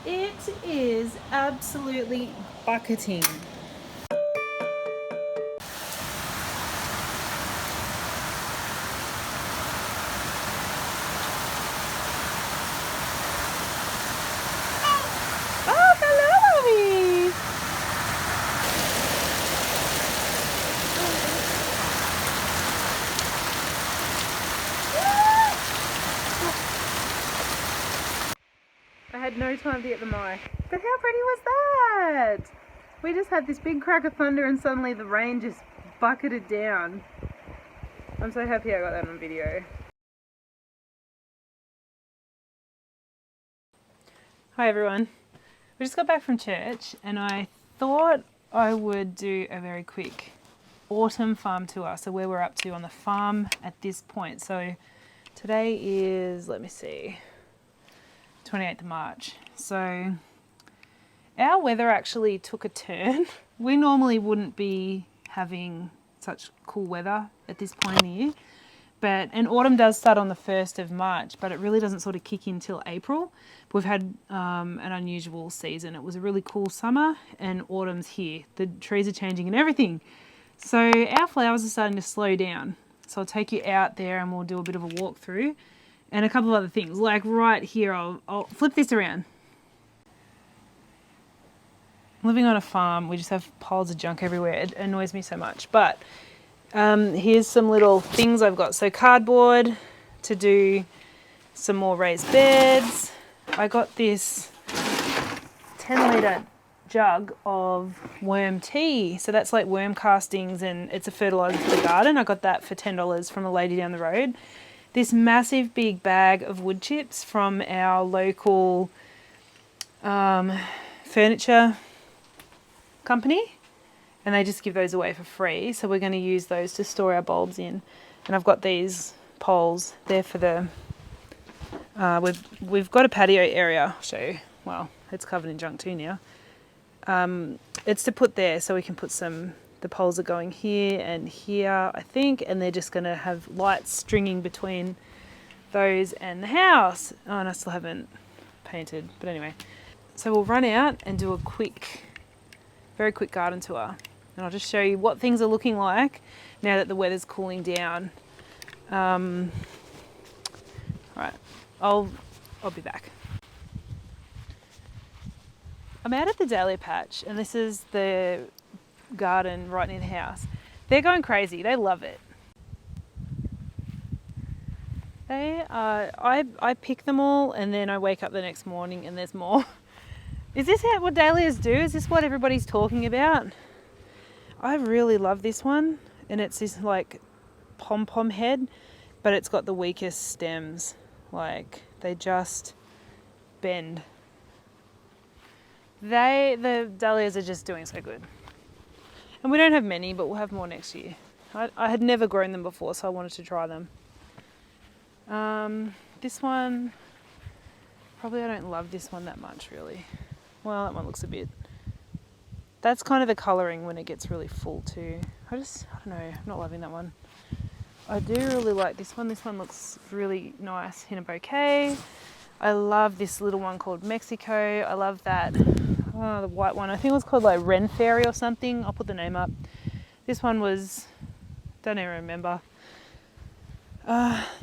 It is absolutely bucketing. Oh, hello, Abby. I had no time to get the mic. But how pretty was that? We just had this big crack of thunder and suddenly the rain just bucketed down. I'm so happy I got that on video. Hi everyone. We just got back from church and I thought I would do a very quick autumn farm tour. So where we're up to on the farm at this point. So today is, let me see, 28th of March. So our weather actually took a turn. We normally wouldn't be having such cool weather at this point in the year. And autumn does start on the 1st of March, but it really doesn't sort of kick in till April. We've had an unusual season. It was a really cool summer and autumn's here. The trees are changing and everything. So our flowers are starting to slow down. So I'll take you out there and we'll do a bit of a walk through and a couple of other things. Like right here, I'll flip this around. Living on a farm, we just have piles of junk everywhere. It annoys me so much. But here's some little things I've got. So cardboard to do some more raised beds. I got this 10-litre jug of worm tea. So that's like worm castings and it's a fertiliser for the garden. I got that for $10 from a lady down the road. This massive big bag of wood chips from our local furniture company. And they just give those away for free. So we're going to use those to store our bulbs in. And I've got these poles there for the, we've got a patio area. I'll show you. Well, it's covered in junk too now. It's to put there so we can put the poles are going here and here, I think. And they're just going to have lights stringing between those and the house. Oh, and I still haven't painted. But anyway, so we'll run out and do a very quick garden tour. And I'll just show you what things are looking like now that the weather's cooling down. All right, I'll be back. I'm out at the Dahlia patch, and this is the garden right near the house. They're going crazy. They love it. I pick them all, and then I wake up the next morning and there's more. Is this what dahlias do? Is this what everybody's talking about? I really love this one, and it's this like pom-pom head, but it's got the weakest stems. Like, they just bend. The dahlias are just doing so good. And we don't have many, but we'll have more next year. I had never grown them before, so I wanted to try them. This one, probably I don't love this one that much, really. Well, that one looks a bit... That's kind of the colouring when it gets really full too. I don't know, I'm not loving that one. I do really like this one. This one looks really nice in a bouquet. I love this little one called Mexico. I love that, the white one. I think it was called like Ren Fairy or something. I'll put the name up. This one was, don't even remember.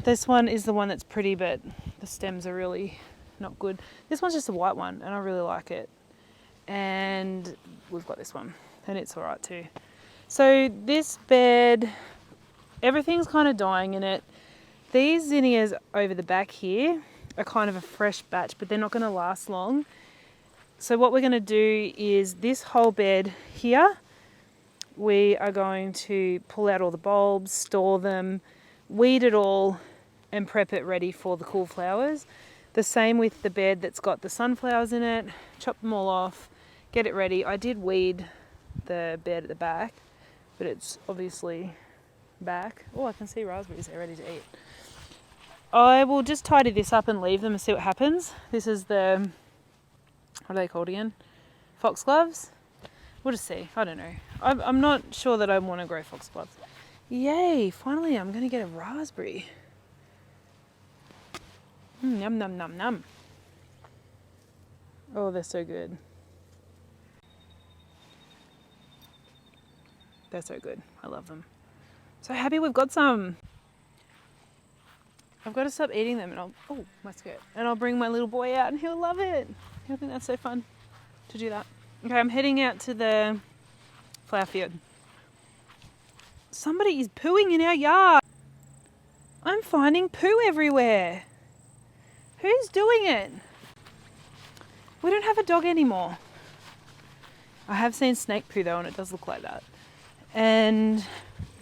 This one is the one that's pretty, but the stems are really not good. This one's just a white one and I really like it. And we've got this one and it's all right too. So this bed, everything's kind of dying in it. These zinnias over the back here are kind of a fresh batch, but they're not going to last long. So what we're going to do is this whole bed here, we are going to pull out all the bulbs, store them, weed it all and prep it ready for the cool flowers. The same with the bed that's got the sunflowers in it, chop them all off, get it ready. I did weed the bed at the back, but it's obviously back. Oh, I can see raspberries, they're ready to eat. I will just tidy this up and leave them and see what happens. This is the, what are they called again? Foxgloves? We'll just see, I don't know. I'm not sure that I want to grow foxgloves. Yay, finally I'm going to get a raspberry. Yum, num, num, num. Oh, they're so good. They're so good. I love them. So happy we've got some. I've got to stop eating them and oh, my skirt. And I'll bring my little boy out and he'll love it. I think that's so fun to do that. Okay, I'm heading out to the flower field. Somebody is pooing in our yard. I'm finding poo everywhere. Who's doing it? We don't have a dog anymore. I have seen snake poo though, and it does look like that. And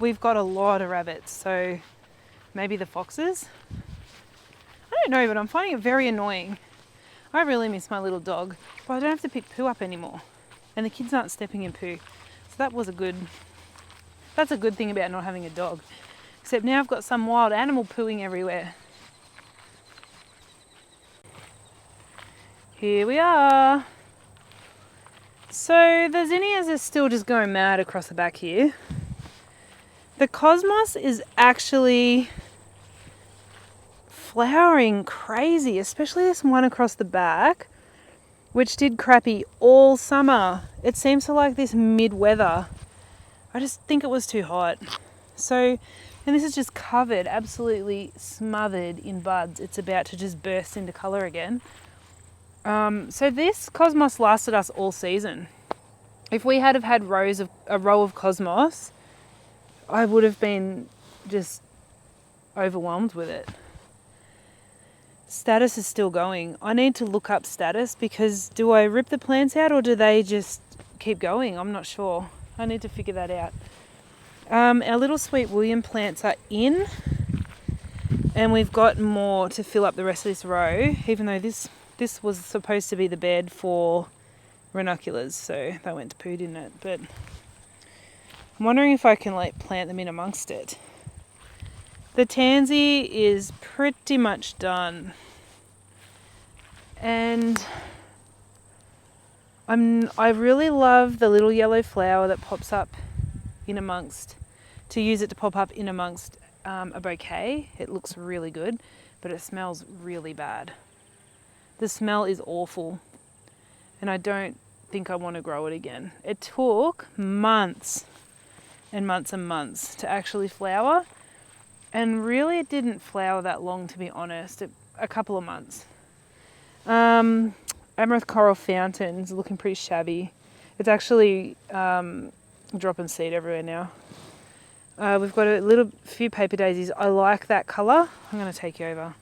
we've got a lot of rabbits, so maybe the foxes? I don't know, but I'm finding it very annoying. I really miss my little dog, but I don't have to pick poo up anymore. And the kids aren't stepping in poo. So that's a good thing about not having a dog. Except now I've got some wild animal pooing everywhere. Here we are. So the zinnias are still just going mad across the back here. The cosmos is actually flowering crazy, especially this one across the back, which did crappy all summer. It seems to like this mid-weather. I just think it was too hot. So, and this is just covered, absolutely smothered in buds. It's about to just burst into colour again. So this cosmos lasted us all season. If we had have had a row of cosmos, I would have been just overwhelmed with it. Status is still going. I need to look up status because do I rip the plants out or do they just keep going? I'm not sure. I need to figure that out. Our little Sweet William plants are in and we've got more to fill up the rest of this row, even though this was supposed to be the bed for ranunculus, so they went to poo, didn't it? But I'm wondering if I can plant them in amongst it. The tansy is pretty much done. And I really love the little yellow flower that pops up in amongst, to use it to pop up in amongst a bouquet. It looks really good, but it smells really bad. The smell is awful, and I don't think I want to grow it again. It took months and months and months to actually flower, and really it didn't flower that long, to be honest. A couple of months. Amaranth Coral Fountain's looking pretty shabby. It's actually dropping seed everywhere now. We've got a few paper daisies. I like that colour. I'm going to take you over.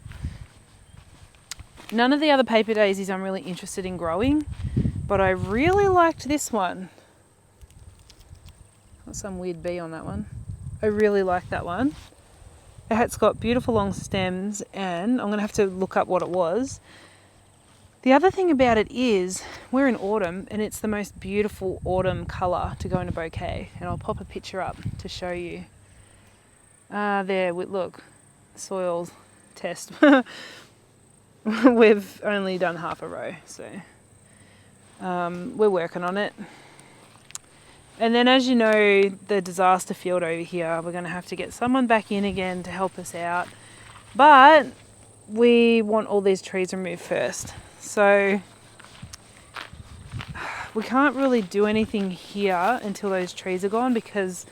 None of the other paper daisies I'm really interested in growing, but I really liked this one. Got some weird bee on that one. I really like that one. It's got beautiful long stems, and I'm going to have to look up what it was. The other thing about it is we're in autumn, and it's the most beautiful autumn colour to go in a bouquet. And I'll pop a picture up to show you. There, look, soil test. We've only done half a row, so we're working on it. And then, as you know, the disaster field over here, we're going to have to get someone back in again to help us out. But we want all these trees removed first. So we can't really do anything here until those trees are gone because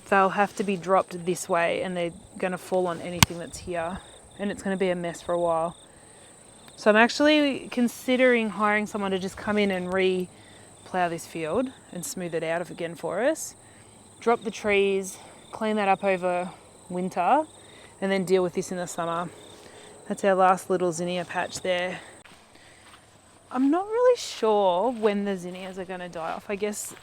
they'll have to be dropped this way and they're going to fall on anything that's here. And it's going to be a mess for a while. So I'm actually considering hiring someone to just come in and plough this field and smooth it out again for us. Drop the trees, clean that up over winter, and then deal with this in the summer. That's our last little zinnia patch there. I'm not really sure when the zinnias are going to die off. I guess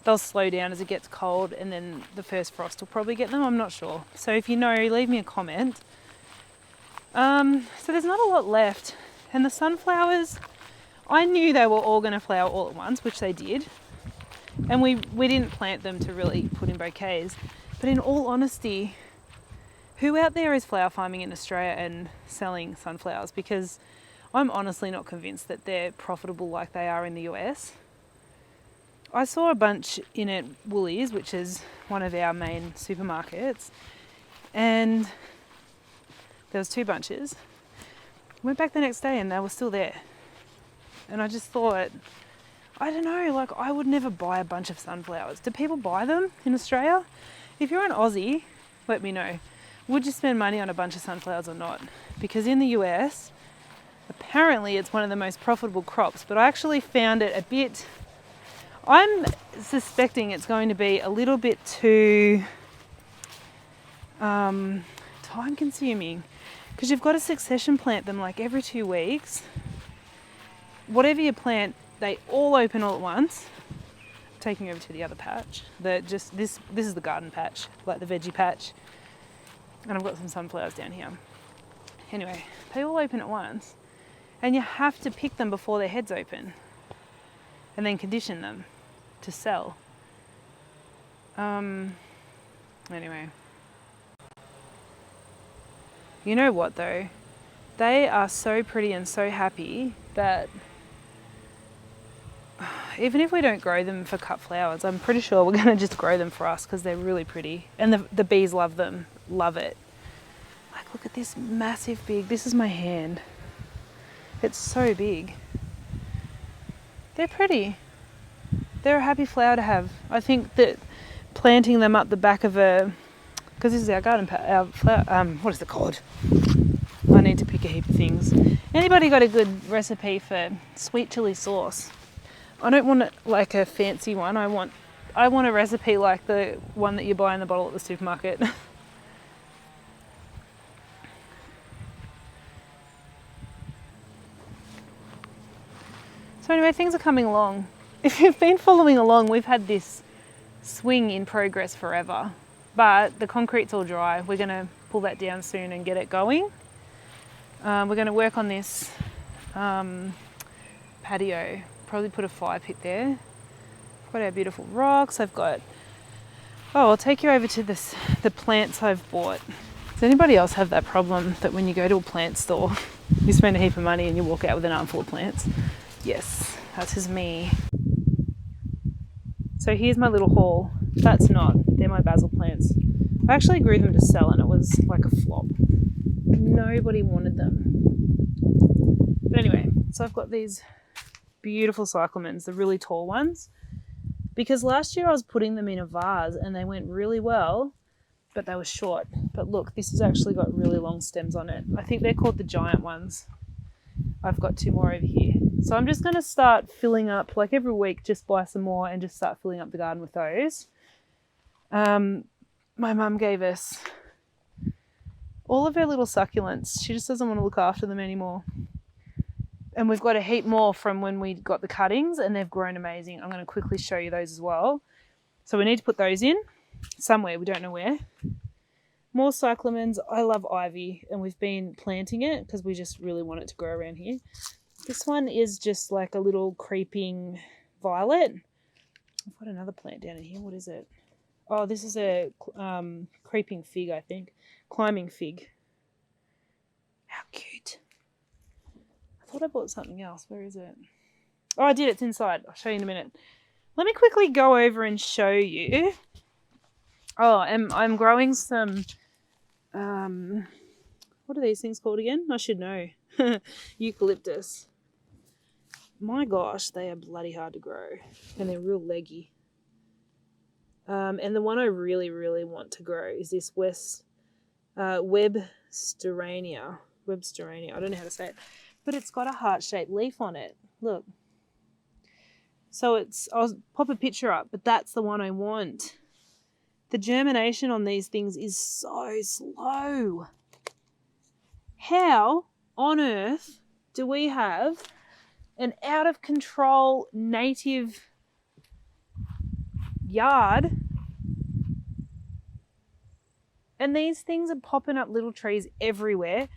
they'll slow down as it gets cold and then the first frost will probably get them. I'm not sure. So if you know, leave me a comment. So there's not a lot left. And the sunflowers, I knew they were all going to flower all at once, which they did. And we didn't plant them to really put in bouquets. But in all honesty, who out there is flower farming in Australia and selling sunflowers? Because I'm honestly not convinced that they're profitable like they are in the US. I saw a bunch in at Woolies, which is one of our main supermarkets, and there was 2 bunches. Went back the next day and they were still there. And I just thought, I don't know, like I would never buy a bunch of sunflowers. Do people buy them in Australia? If you're an Aussie, let me know. Would you spend money on a bunch of sunflowers or not? Because in the US, apparently it's one of the most profitable crops, but I actually found it a bit, I'm suspecting it's going to be a little bit too time consuming, because you've got to succession plant them like every 2 weeks. Whatever you plant, they all open all at once. Taking over to the other patch. This is the garden patch, like the veggie patch. And I've got some sunflowers down here. Anyway, they all open at once. And you have to pick them before their heads open. And then condition them to sell. Anyway. You know what though? They are so pretty and so happy that even if we don't grow them for cut flowers, I'm pretty sure we're going to just grow them for us because they're really pretty. And the bees love them, love it. Like, look at this massive big, this is my hand. It's so big. They're pretty. They're a happy flower to have. I think that planting them up the back of because this is our garden, our flower, what is it called? I need to pick a heap of things. Anybody got a good recipe for sweet chili sauce? I don't want it like a fancy one. I want a recipe like the one that you buy in the bottle at the supermarket. So anyway, things are coming along. If you've been following along, we've had this swing in progress forever, but the concrete's all dry. We're going to pull that down soon and get it going. We're going to work on this patio. Probably put a fire pit there. I've got our beautiful rocks. I'll take you over to the plants I've bought. Does anybody else have that problem that when you go to a plant store, you spend a heap of money and you walk out with an armful of plants? Yes, that's just me. So here's my little haul. They're my basil plants. I actually grew them to sell and it was like a flop. Nobody wanted them. But anyway, so I've got these beautiful cyclamens, the really tall ones, because last year I was putting them in a vase and they went really well, but they were short. But look, this has actually got really long stems on it. I think they're called the giant ones. I've got 2 more over here. So I'm just going to start filling up, like every week, just buy some more and just start filling up the garden with those. My mum gave us all of her little succulents. She just doesn't want to look after them anymore. And we've got a heap more from when we got the cuttings and they've grown amazing. I'm going to quickly show you those as well. So we need to put those in somewhere. We don't know where. More cyclamens. I love ivy and we've been planting it because we just really want it to grow around here. This one is just like a little creeping violet. I've got another plant down in here. What is it? Oh, this is a creeping fig, I think. Climbing fig. How cute. I thought I bought something else. Where is it? Oh, I did. It's inside. I'll show you in a minute. Let me quickly go over and show you. Oh, I'm growing some, what are these things called again? I should know. Eucalyptus. My gosh, they are bloody hard to grow. And they're real leggy. And the one I really, really want to grow is this Websterania. I don't know how to say it. But it's got a heart-shaped leaf on it. Look. So I'll pop a picture up, but that's the one I want. The germination on these things is so slow. How on earth do we have an out-of-control native yard and these things are popping up little trees everywhere?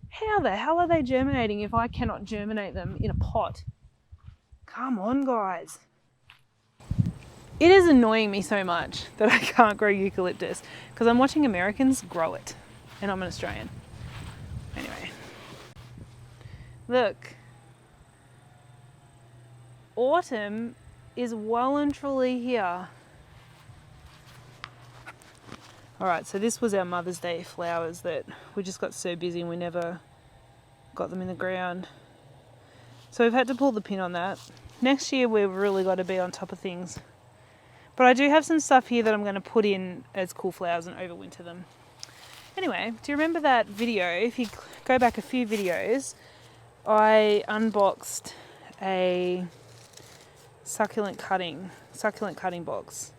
How the hell are they germinating if I cannot germinate them in a pot? Come on, guys. It is annoying me so much that I can't grow eucalyptus because I'm watching Americans grow it and I'm an Australian. Anyway. Look. Autumn is well and truly here. Alright, so this was our Mother's Day flowers that we just got so busy and we never got them in the ground. So we've had to pull the pin on that. Next year we've really got to be on top of things. But I do have some stuff here that I'm going to put in as cool flowers and overwinter them. Anyway, do you remember that video? If you go back a few videos, I unboxed a succulent cutting box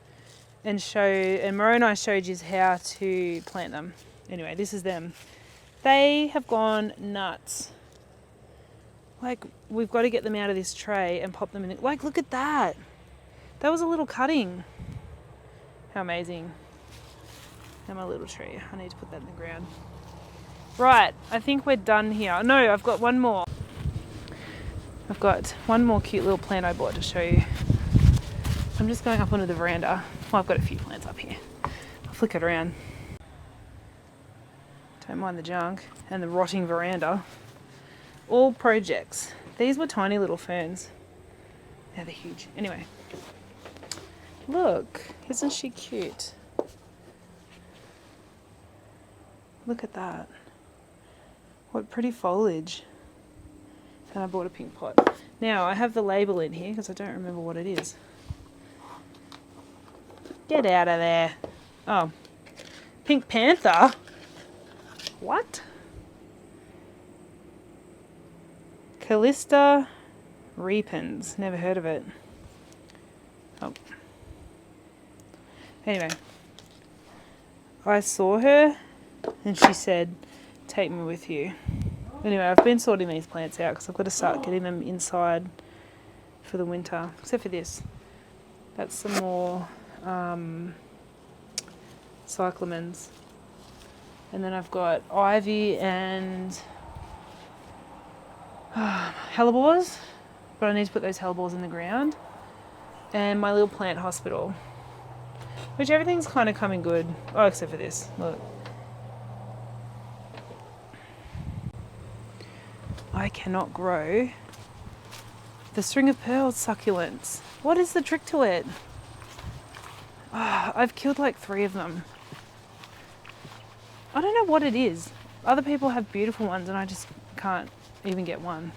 and Maro and I showed you how to plant them. Anyway, this is them. They have gone nuts. Like, we've got to get them out of this tray and pop them in. Like, look at that. That was a little cutting. How amazing. And my little tree. I need to put that in the ground. Right, I think we're done here. No, I've got one more. I've got one more cute little plant I bought to show you. I'm just going up onto the veranda. Well, I've got a few plants up here. I'll flick it around. Don't mind the junk and the rotting veranda. All projects. These were tiny little ferns. Now they're huge. Anyway. Look, isn't she cute? Look at that. What pretty foliage. And I bought a pink pot. Now I have the label in here because I don't remember what it is. Get out of there. Oh, Pink Panther? What? Callista repens. Never heard of it. Oh. Anyway. I saw her and she said, take me with you. Anyway, I've been sorting these plants out because I've got to start getting them inside for the winter. Except for this. That's some more cyclamens. And then I've got ivy and hellebores. But I need to put those hellebores in the ground. And my little plant hospital. Which everything's kind of coming good. Oh, except for this. Look. I cannot grow the string of pearls succulents. What is the trick to it? Oh, I've killed like 3 of them. I don't know what it is. Other people have beautiful ones and I just can't even get one.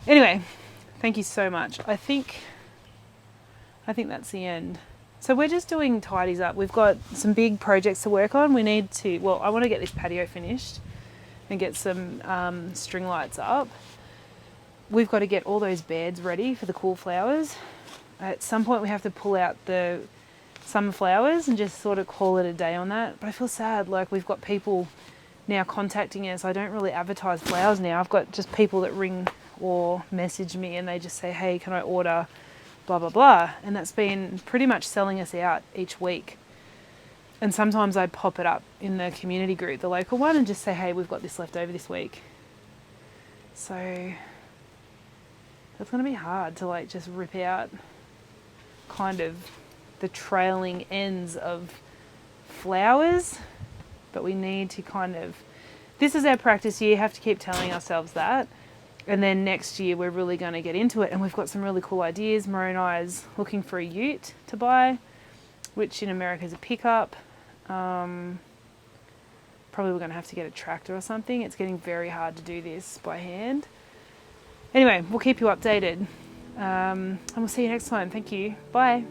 Anyway, thank you so much. I think that's the end. So we're just doing tidies up. We've got some big projects to work on. We need to, well, I want to get this patio finished and get some string lights up. We've got to get all those beds ready for the cool flowers. At some point we have to pull out the summer flowers and just sort of call it a day on that. But I feel sad, like we've got people now contacting us. I don't really advertise flowers now. I've got just people that ring or message me and they just say, hey, can I order blah, blah, blah. And that's been pretty much selling us out each week. And sometimes I pop it up in the community group, the local one, and just say, hey, we've got this left over this week. So that's going to be hard to like just rip out kind of the trailing ends of flowers. But we need to kind of, this is our practice year, have to keep telling ourselves that. And then next year we're really going to get into it. And we've got some really cool ideas. Maro and I is looking for a ute to buy, which in America is a pickup. Probably we're going to have to get a tractor or something. It's getting very hard to do this by hand. Anyway, we'll keep you updated. And we'll see you next time. Thank you. Bye.